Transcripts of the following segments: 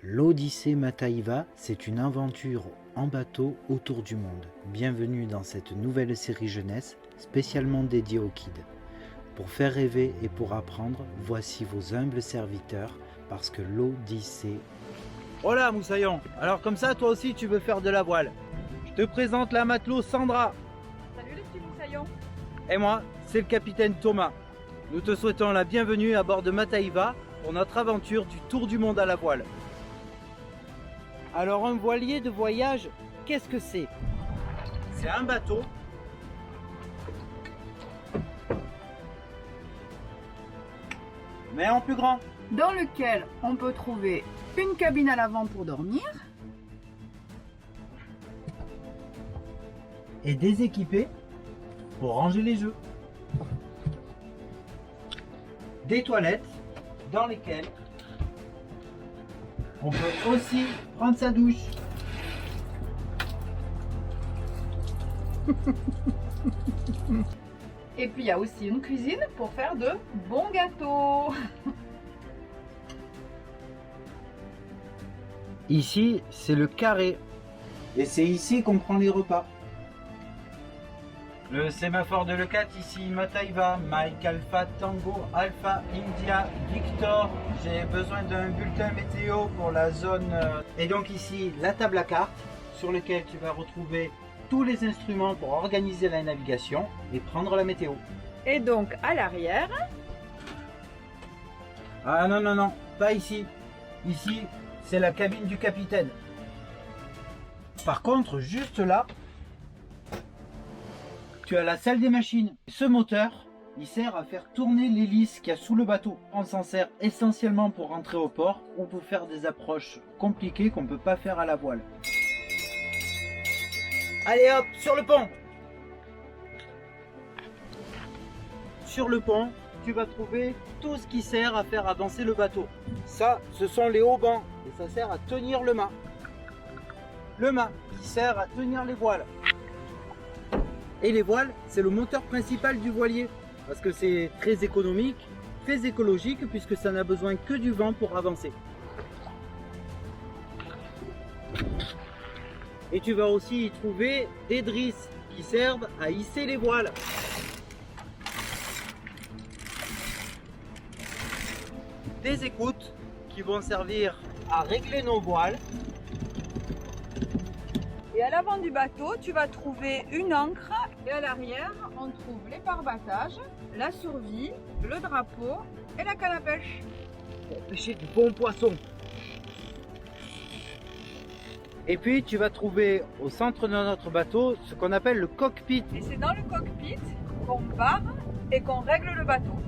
L'Odyssée Mataïva, c'est une aventure en bateau autour du monde. Bienvenue dans cette nouvelle série jeunesse spécialement dédiée aux kids. Pour faire rêver et pour apprendre, voici vos humbles serviteurs, parce que l'Odyssée... Hola Moussaillon, alors comme ça toi aussi tu veux faire de la voile. Je te présente la matelot Sandra. Salut les petits Moussaillons. Et moi, c'est le capitaine Thomas. Nous te souhaitons la bienvenue à bord de Mataïva pour notre aventure du tour du monde à la voile. Alors un voilier de voyage, qu'est-ce que c'est? C'est un bateau mais en plus grand. Dans lequel on peut trouver une cabine à l'avant pour dormir, Et déséquipé pour ranger les jeux. Des toilettes dans lesquelles on peut aussi prendre sa douche. et puis il y a aussi une cuisine pour faire de bons gâteaux. Ici, c'est le carré. Et c'est ici qu'on prend les repas. Le sémaphore de l'E4 ici, Mataïva, Mike Alpha Tango Alpha India Victor. J'ai besoin d'un bulletin météo pour la zone. Et donc ici, la table à cartes sur laquelle tu vas retrouver tous les instruments pour organiser la navigation et prendre la météo. Et donc à l'arrière, Ah non, pas ici. Ici, c'est la cabine du capitaine. Par contre, juste là, tu as la salle des machines. Ce moteur, il sert à faire tourner l'hélice qu'il y a sous le bateau. On s'en sert essentiellement pour rentrer au port ou pour faire des approches compliquées qu'on ne peut pas faire à la voile. Allez hop, sur le pont. Sur le pont, tu vas trouver tout ce qui sert à faire avancer le bateau. Ça, ce sont les haubans et ça sert à tenir le mât. Le mât qui sert à tenir les voiles. Et les voiles, c'est le moteur principal du voilier parce que c'est très économique, très écologique puisque ça n'a besoin que du vent pour avancer. Et tu vas aussi y trouver des drisses qui servent à hisser les voiles. Des écoutes qui vont servir à régler nos voiles. et à l'avant du bateau, tu vas trouver une ancre. Et à l'arrière, on trouve les pare-battages, la survie, le drapeau et la canne à pêche. Pour pêcher du bon poisson. Et puis tu vas trouver au centre de notre bateau ce qu'on appelle le cockpit. Et c'est dans le cockpit qu'on barre et qu'on règle le bateau.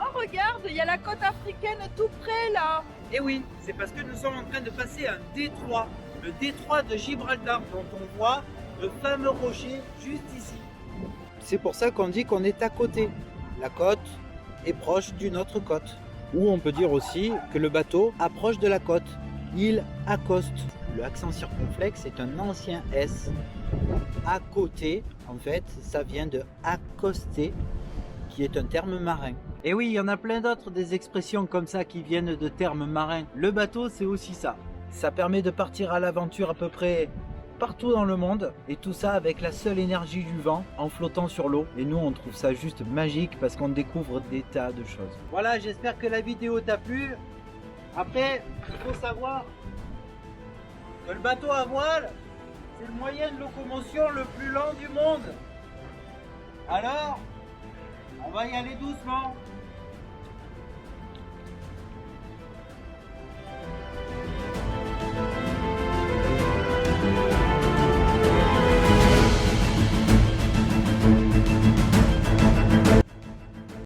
Oh regarde, il y a la côte africaine tout près là. Et oui, c'est parce que nous sommes en train de passer un détroit, le détroit de Gibraltar, dont on voit le fameux rocher juste ici. C'est pour ça qu'on dit qu'on est à côté. La côte est proche d'une autre côte. Ou on peut dire aussi que le bateau approche de la côte. Il accoste. Le accent circonflexe est un ancien S. À côté, en fait, ça vient de accoster, qui est un terme marin. Et oui, il y en a plein d'autres des expressions comme ça qui viennent de termes marins. Le bateau, c'est aussi ça. Ça permet de partir à l'aventure à peu près partout dans le monde, et tout ça avec la seule énergie du vent en flottant sur l'eau. Et nous, on trouve ça juste magique parce qu'on découvre des tas de choses. Voilà, j'espère que la vidéo t'a plu. Après, il faut savoir que le bateau à voile, c'est le moyen de locomotion le plus lent du monde. Alors, on va y aller doucement.